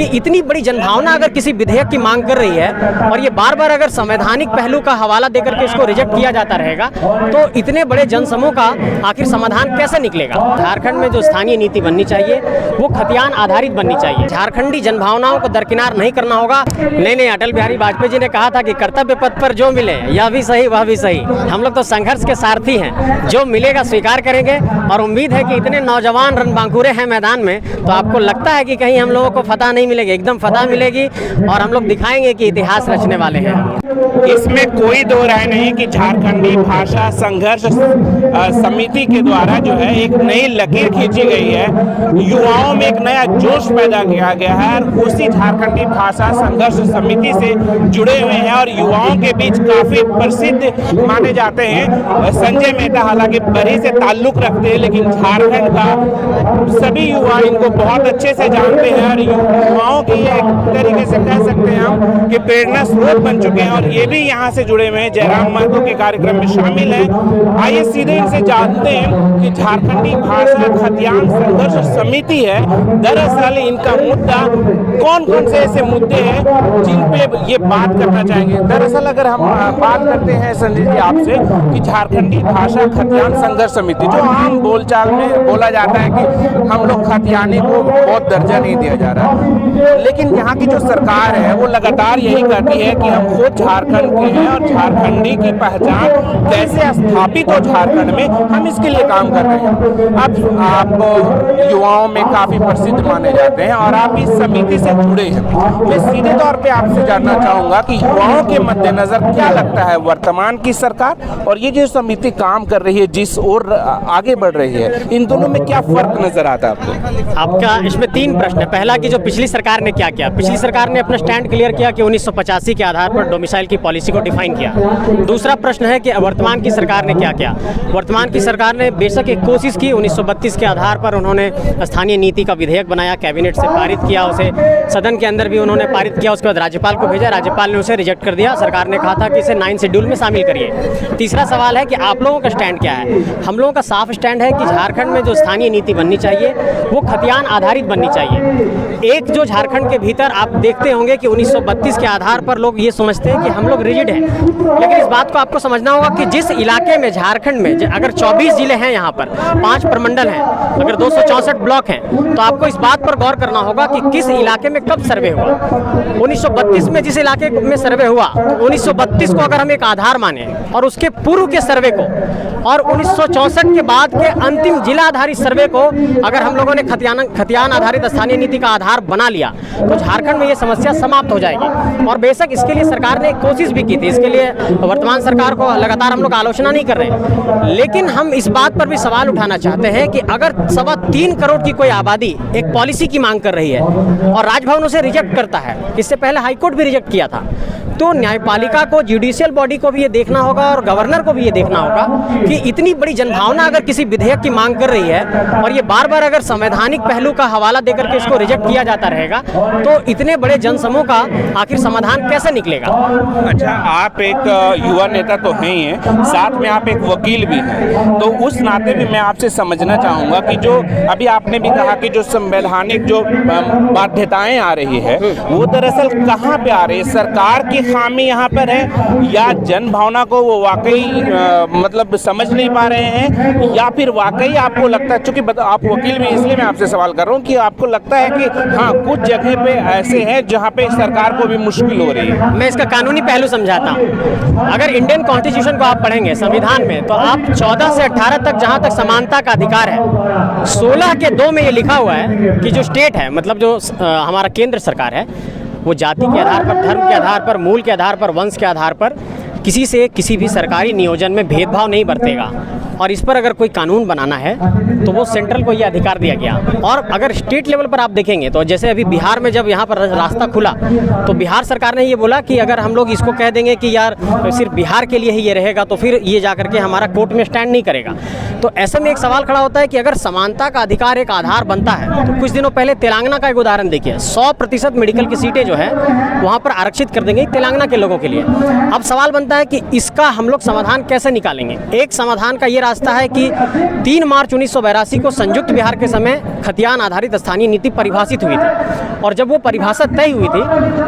कि इतनी बड़ी जनभावना अगर किसी विधेयक की मांग कर रही है और ये बार बार अगर संवैधानिक पहलू का हवाला देकर के इसको रिजेक्ट किया जाता रहेगा तो इतने बड़े जनसमूह का आखिर समाधान कैसे निकलेगा। झारखंड में जो स्थानीय नीति बननी चाहिए वो खतियान आधारित बननी चाहिए। झारखंडी जनभावनाओं को दरकिनार नहीं करना होगा। नहीं, अटल बिहारी वाजपेयी जी ने कहा था कि कर्तव्य पथ पर जो मिले यह भी सही वह भी सही। हम लोग तो संघर्ष के सारथी हैं, जो मिलेगा स्वीकार करेंगे और उम्मीद है कि इतने नौजवान रणबांकुरे हैं मैदान में, तो आपको लगता है कि कहीं हम लोगों को फतह नहीं मिलेगी? एकदम फतह मिलेगी और हम लोग दिखाएंगे कि इतिहास रचने वाले हैं। इसमें कोई दो राय नहीं कि झारखंडी भाषा संघर्ष समिति के द्वारा जो है एक नई लकीर खींची गई है, युवाओं में एक नया जोश पैदा किया गया है और उसी झारखंडी भाषा संघर्ष समिति से जुड़े हुए हैं और युवाओं के बीच काफी प्रसिद्ध माने जाते हैं। संजय मेहता हालांकि बरी से ताल्लुक रखते हैं, लेकिन झारखंड का सभी युवा इनको बहुत अच्छे से जानते हैं और युवाओं की एक तरीके से कह सकते हैं हम कि प्रेरणा स्रोत बन चुके हैं और ये भी यहाँ से जुड़े हुए हैं। जयराम महतो के कार्यक्रम में शामिल हैं। आइए सीधे इनसे जानते हैं कि झारखंडी भाषा खतियान संघर्ष समिति है, दरअसल इनका मुद्दा कौन कौन से ऐसे मुद्दे हैं जिन पे ये बात करना चाहेंगे। दरअसल अगर हम बात करते हैं संजय जी आपसे कि झारखंडी भाषा खतियान संघर्ष समिति, जो आम बोलचाल में बोला जाता है कि हम लोग खतियानी को बहुत दर्जा नहीं दिया जा रहा, लेकिन यहाँ की जो सरकार है वो लगातार यही कहती है कि हम खुद झारखंड के हैं और झारखंडी की पहचान कैसे स्थापित हो झारखंड में, हम इसके लिए काम कर रहे हैं। अब आप युवाओं में काफी प्रसिद्ध माने जाते हैं और आप इस समिति से जुड़े हैं। मैं सीधे तौर पे आपसे जानना चाहूंगा कि युवाओं के मद्देनजर क्या लगता है वर्तमान की सरकार और ये जो समिति काम कर रही है, जिस ओर आगे बढ़ रही है, इन दोनों में क्या फर्क नजर आता है आपको? आपका इसमें 3 प्रश्न है। पहला कि जो पिछली सरकार ने क्या किया। पिछली सरकार ने अपना स्टैंड क्लियर किया कि 1985 के आधार पर डोमिसाइल की पॉलिसी को डिफाइन किया। दूसरा प्रश्न है कि वर्तमान की सरकार ने क्या किया। वर्तमान की सरकार ने बेशक एक कोशिश की, 1932 के आधार पर उन्होंने स्थानीय नीति का विधेयक बनाया, कैबिनेट से पारित किया, उसे सदन के अंदर भी उन्होंने पारित किया, उसके बाद राज्यपाल को भेजा, राज्यपाल ने उसे रिजेक्ट कर दिया। सरकार ने कहा था कि इसे 9 शेड्यूल में शामिल करिए। तीसरा सवाल है कि आप लोगों का स्टैंड क्या है। हम लोगों का साफ स्टैंड है कि झारखंड में जो स्थानीय नीति बननी चाहिए वो खतियान आधारित बननी चाहिए। एक जो झारखंड के भीतर आप देखते होंगे कि 1932 के आधार पर लोग ये समझते हैं कि हम लोग रिजिड हैं, लेकिन इस बात को आपको समझना होगा कि जिस इलाके में झारखंड में अगर 24 जिले हैं, यहाँ पर 5 प्रमंडल हैं, अगर 264 ब्लॉक हैं, तो आपको इस बात पर गौर करना होगा कि किस इलाके में कब सर्वे हुआ। 1932 में जिस इलाके में सर्वे हुआ, 1932 को अगर हम एक आधार माने और उसके पूर्व के सर्वे को और 1964 के बाद के अंतिम जिला आधारित सर्वे को अगर हम लोगों ने खतियान आधारित स्थानीय नीति का आधार बना लिया तो झारखंड में ये समस्या समाप्त हो जाएगी। और बेशक इसके लिए सरकार ने कोशिश भी की थी, इसके लिए वर्तमान सरकार को लगातार हम लोग आलोचना नहीं कर रहे, लेकिन हम इस बात पर भी सवाल उठाना चाहते हैं कि अगर 3.25 करोड़ की कोई आबादी एक पॉलिसी की मांग कर रही है और राजभवन उसे रिजेक्ट करता है, इससे पहले हाईकोर्ट भी रिजेक्ट किया था, तो न्यायपालिका को, जुडिशियल बॉडी को भी ये देखना होगा और गवर्नर को भी ये देखना होगा कि इतनी बड़ी जनभावना अगर किसी विधेयक की मांग कर रही है और ये बार बार अगर संवैधानिक पहलू का हवाला देकर के इसको रिजेक्ट किया जाता रहेगा तो इतने बड़े जनसमूह का आखिर समाधान कैसे निकलेगा। अच्छा, आप एक युवा नेता तो हैं ही हैं, साथ में आप एक वकील भी हैं, तो उस नाते भी मैं आपसे समझना चाहूँगा कि जो अभी आपने भी कहा कि जो संवैधानिक जो बाध्यताएं आ रही है वो दरअसल कहाँ पे आ रही है? सरकार की खामी यहाँ पर है या जन भावना को वो वाकई मतलब समझ नहीं पा रहे हैं, या फिर वाकई आपको लगता है, चूंकि आप वकील भी इसलिए मैं आपसे सवाल कर रहा हूँ कि आपको लगता है कि हाँ कुछ जगह पे ऐसे हैं जहाँ पे सरकार को भी मुश्किल हो रही है? मैं इसका कानूनी पहलू समझाता हूँ। अगर इंडियन कॉन्स्टिट्यूशन को आप पढ़ेंगे, संविधान में, तो आप 14 से 18 तक जहाँ तक समानता का अधिकार है, 16 के 2 में ये लिखा हुआ है कि जो स्टेट है, मतलब जो हमारा केंद्र सरकार है, वो जाति के आधार पर, धर्म के आधार पर, मूल के आधार पर, वंश के आधार पर किसी से किसी भी सरकारी नियोजन में भेदभाव नहीं बरतेगा। और इस पर अगर कोई कानून बनाना है तो वो सेंट्रल को ये अधिकार दिया गया। और अगर स्टेट लेवल पर आप देखेंगे तो जैसे अभी बिहार में जब यहाँ पर रास्ता खुला तो बिहार सरकार ने ये बोला कि अगर हम लोग इसको कह देंगे कि यार सिर्फ बिहार के लिए ही ये रहेगा तो फिर ये जा करके हमारा कोर्ट में स्टैंड नहीं करेगा। तो ऐसे में एक सवाल खड़ा होता है कि अगर समानता का अधिकार एक आधार बनता है तो कुछ दिनों पहले तेलंगाना का एक उदाहरण देखिए, 100% मेडिकल की सीटें जो है वहाँ पर आरक्षित कर देंगे तेलंगाना के लोगों के लिए। अब सवाल बनता जाता है कि इसका हम लोग समाधान कैसे निकालेंगे। एक समाधान का ये रास्ता है कि 3 मार्च 1982 को संयुक्त बिहार के समय खतियान आधारित स्थानीय नीति परिभाषित हुई थी, और जब वो परिभाषा तय हुई थी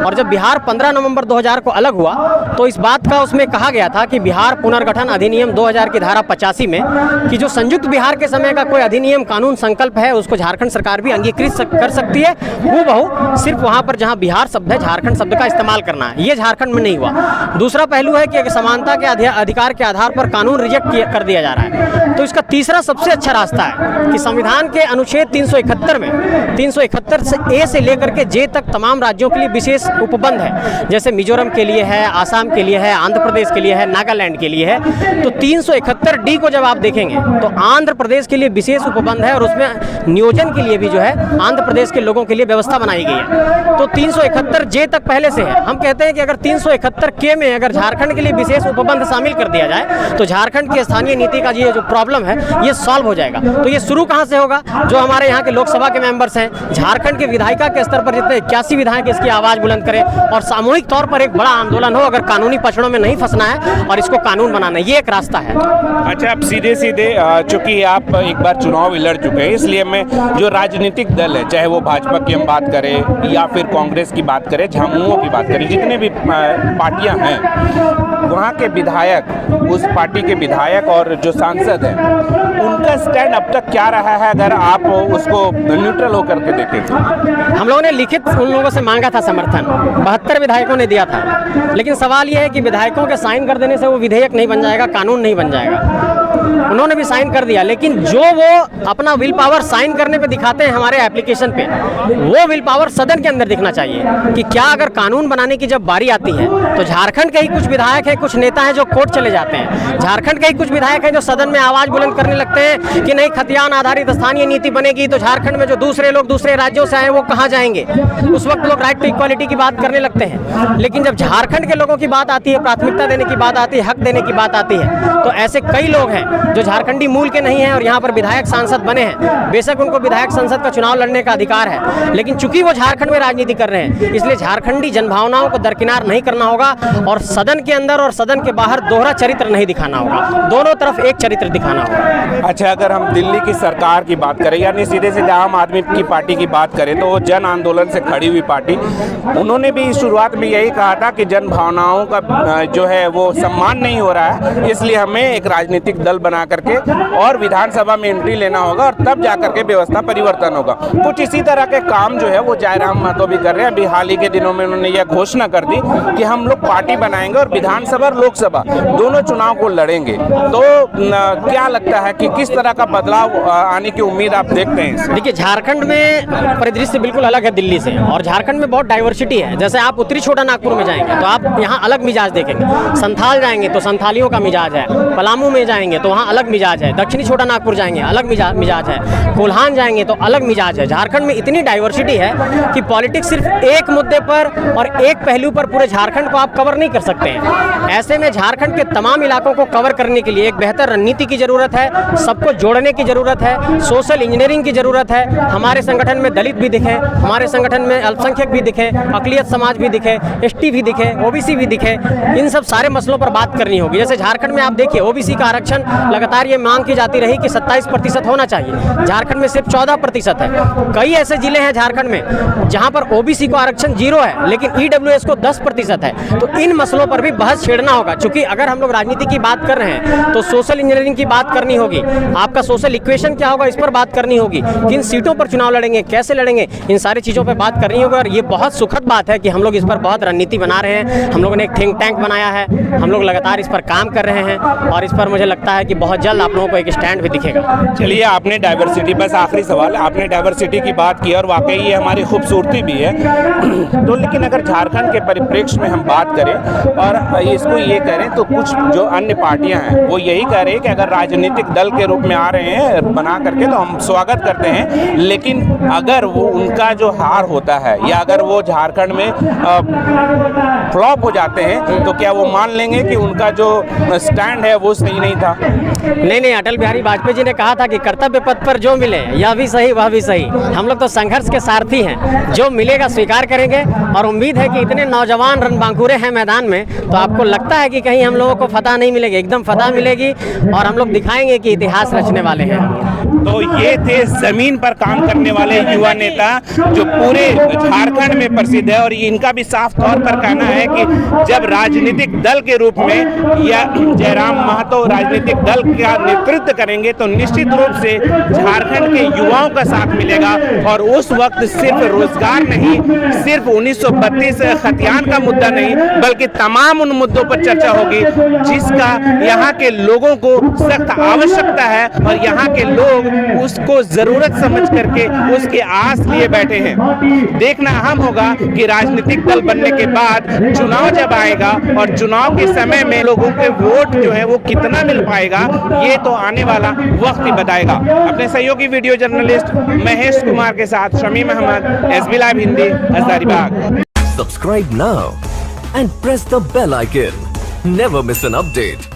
और जब बिहार 15 नवंबर 2000 को अलग हुआ तो इस बात का उसमें कहा गया था कि बिहार पुनर्गठन अधिनियम 2000 की धारा 85 में कि जो संयुक्त बिहार के समय का कोई अधिनियम कानून संकल्प है उसको झारखंड सरकार भी अंगीकृत कर सकती है, वो बहु सिर्फ वहाँ पर जहाँ बिहार शब्द है झारखंड शब्द का इस्तेमाल करना है। ये झारखंड में नहीं हुआ। दूसरा पहलू है कि समानता के अधिकार के आधार पर कानून रिजेक्ट कर दिया जा रहा है। तो इसका तीसरा सबसे अच्छा रास्ता है कि संविधान के अनुच्छेद 371 में 371 से ए से लेकर के जे तक तमाम राज्यों के लिए विशेष उपबंध है, जैसे मिजोरम के लिए है, आसाम के लिए है, आंध्र प्रदेश के लिए है, नागालैंड के लिए है। तो 371 डी को जब आप देखेंगे तो आंध्र प्रदेश के लिए विशेष उपबंध है और उसमें नियोजन के लिए भी जो है आंध्र प्रदेश के लोगों के लिए व्यवस्था बनाई गई है। तो 371 जे तक पहले से है। हम कहते हैं कि अगर 371 के में अगर झारखंड के लिए विशेष उपबंध शामिल कर दिया जाए तो झारखंड की स्थानीय नीति का ये जो प्रॉब्लम है ये सॉल्व हो जाएगा। तो ये शुरू कहाँ से होगा? जो हमारे यहाँ के लोकसभा के मेंबर्स हैं, झारखंड के विधायिका के स्तर पर जितने 81 विधायक इसकी आवाज़ बुलंद करें और सामूहिक तौर पर एक बड़ा आंदोलन हो, अगर कानूनी पछड़ों में नहीं फंसना है और इसको कानून बनाना है, ये एक रास्ता है। अच्छा, अब सीधे चूंकि आप एक बार चुनाव लड़ चुके हैं, इसलिए मैं जो राजनीतिक दल है, चाहे वो भाजपा की हम बात करें या फिर कांग्रेस की बात करें, झामुमो की बात करें, जितने भी पार्टियां हैं, वहाँ के विधायक, उस पार्टी के विधायक और जो सांसद हैं, उनका स्टैंड अब तक क्या रहा है? अगर आप उसको न्यूट्रल होकर के देखें। हम लोगों ने लिखित उन लोगों से मांगा था समर्थन, 72 विधायकों ने दिया था, लेकिन सवाल यह है कि विधायकों के साइन कर देने से वो विधेयक नहीं बन जाएगा, कानून नहीं बन जाएगा। उन्होंने भी साइन कर दिया, लेकिन जो वो अपना विल पावर साइन करने पे दिखाते हैं हमारे एप्लीकेशन पे, वो विल पावर सदन के अंदर दिखना चाहिए कि क्या अगर कानून बनाने की जब बारी आती है तो झारखंड के ही कुछ विधायक हैं, कुछ नेता हैं जो कोर्ट चले जाते हैं, झारखंड के ही कुछ विधायक हैं जो सदन में आवाज बुलंद करने लगते हैं कि नहीं खतियान आधारित स्थानीय नीति बनेगी तो झारखंड में जो दूसरे लोग दूसरे राज्यों से आए वो कहाँ जाएंगे। उस वक्त लोग राइट टू इक्वालिटी की बात करने लगते हैं, लेकिन जब झारखंड के लोगों की बात आती है, प्राथमिकता देने की बात आती है, हक देने की बात आती है, तो ऐसे कई लोग हैं जो झारखंडी मूल के नहीं हैं और यहाँ पर विधायक सांसद बने हैं। बेशक उनको विधायक संसद का चुनाव लड़ने का अधिकार है, लेकिन चूंकि वो झारखंड में राजनीति कर रहे हैं, इसलिए झारखंडी जनभावनाओं को दरकिनार नहीं करना होगा और सदन के अंदर और सदन के बाहर दोहरा चरित्र नहीं दिखाना होगा, दोनों तरफ एक चरित्र दिखाना होगा। अच्छा, अगर हम दिल्ली की सरकार की बात करें, यानी सीधे सीधे आम आदमी की पार्टी की बात करें, तो वो जन आंदोलन से खड़ी हुई पार्टी, उन्होंने भी शुरुआत में यही कहा था कि जन भावनाओं का जो है वो सम्मान नहीं हो रहा है, इसलिए हमें एक राजनीतिक दल बना करके और विधानसभा में एंट्री लेना होगा और तब जाकर के व्यवस्था परिवर्तन होगा। कुछ इसी तरह के काम जो है वो जयराम महतो भी कर रहे हैं। अभी हाल ही के दिनों में उन्होंने यह घोषणा कर दी कि हम लोग पार्टी बनाएंगे और विधानसभा और लोकसभा दोनों चुनाव को लड़ेंगे। तो क्या लगता है कि किस तरह का बदलाव आने की उम्मीद आप देखते हैं? देखिए, झारखंड में परिदृश्य बिल्कुल अलग है दिल्ली से, और झारखंड में बहुत डाइवर्सिटी है। जैसे आप उत्तरी छोटा नागपुर में जाएंगे तो आप यहाँ अलग मिजाज देखेंगे, संथाल जाएंगे तो संथालियों का मिजाज है, पलामू में जाएंगे तो वहाँ अलग मिजाज है, दक्षिणी छोटा नागपुर जाएंगे अलग मिजाज है, कोल्हान जाएंगे तो अलग मिजाज है। झारखंड में इतनी डाइवर्सिटी है कि पॉलिटिक्स सिर्फ एक मुद्दे पर और एक पहलू पर पूरे झारखंड को आप कवर नहीं कर सकते हैं। ऐसे में झारखंड के तमाम इलाकों को कवर करने के लिए एक बेहतर रणनीति की जरूरत है, सबको जोड़ने की जरूरत है, सोशल इंजीनियरिंग की जरूरत है। हमारे संगठन में दलित भी दिखे, हमारे संगठन में अल्पसंख्यक भी दिखे, अकलियत समाज भी दिखे, एसटी भी दिखे, ओबीसी भी दिखे। इन सब सारे मसलों पर बात करनी होगी। जैसे झारखंड में आप देखिए, ओबीसी का आरक्षण लगातार ये मांग की जाती रही कि 27% होना चाहिए, झारखंड में सिर्फ 14% है। कई ऐसे जिले हैं झारखंड में जहां पर ओबीसी को आरक्षण 0 है, लेकिन ईडब्ल्यूएस को 10% है। तो इन मसलों पर भी बहस छेड़ना होगा, क्योंकि अगर हम लोग राजनीति की बात कर रहे हैं तो सोशल इंजीनियरिंग की बात करनी होगी, आपका सोशल इक्वेशन क्या होगा इस पर बात करनी होगी, किन सीटों पर चुनाव लड़ेंगे, कैसे लड़ेंगे, इन सारी चीज़ों पर बात करनी होगी। और ये बहुत सुखद बात है कि हम लोग इस पर बहुत रणनीति बना रहे हैं। हम लोगों ने एक थिंक टैंक बनाया है, हम लोग लगातार इस पर काम कर रहे हैं और इस पर मुझे लगता है कि बहुत जल्द आप लोगों को एक स्टैंड भी दिखेगा। चलिए, आपने डाइवर्सिटी, बस आखिरी सवाल, आपने डाइवर्सिटी की बात की और वाकई ये हमारी खूबसूरती भी है। तो लेकिन अगर झारखंड के परिप्रेक्ष्य में हम बात करें और इसको ये करें तो कुछ जो अन्य पार्टियां हैं वो यही कह रही है कि अगर राजनीतिक दल के रूप में आ रहे हैं बना करके तो हम स्वागत करते हैं, लेकिन अगर वो उनका जो हार होता है या अगर वो झारखंड में फ्लॉप हो जाते हैं तो क्या वो मान लेंगे कि उनका जो स्टैंड है वो सही नहीं था? नहीं, अटल बिहारी वाजपेयी जी ने कहा था कि कर्तव्य पथ पर जो मिले यह भी सही वह भी सही। हम लोग तो संघर्ष के सारथी हैं, जो मिलेगा स्वीकार करेंगे। और उम्मीद है कि इतने नौजवान रणबांकुरे हैं मैदान में, तो आपको लगता है कि कहीं हम लोगों को फतह नहीं मिलेगी? एकदम फतह मिलेगी और हम लोग दिखाएंगे कि इतिहास रचने वाले हैं। तो ये थे जमीन पर काम करने वाले युवा नेता जो पूरे झारखंड में प्रसिद्ध है। और इनका भी साफ तौर पर कहना है कि जब राजनीतिक दल के रूप में या जयराम महतो राजनीतिक दल का नेतृत्व करेंगे तो निश्चित रूप से झारखंड के युवाओं का साथ मिलेगा। और उस वक्त सिर्फ रोजगार नहीं, सिर्फ 1932 खतियान का मुद्दा नहीं, बल्कि तमाम उन मुद्दों पर चर्चा होगी जिसका यहाँ के लोगों को सख्त आवश्यकता है और यहाँ के लोग उसको जरूरत समझ करके उसके आस लिए बैठे हैं। देखना अहम होगा कि राजनीतिक दल बनने के बाद चुनाव जब आएगा और चुनाव के समय में लोगों के वोट जो है वो कितना मिल पाएगा, ये तो आने वाला वक्त ही बताएगा। अपने सहयोगी वीडियो जर्नलिस्ट महेश कुमार के साथ Shamim Ahmad, SB live Hindi, Hazaribagh. Subscribe now and press the bell icon. Never miss an update.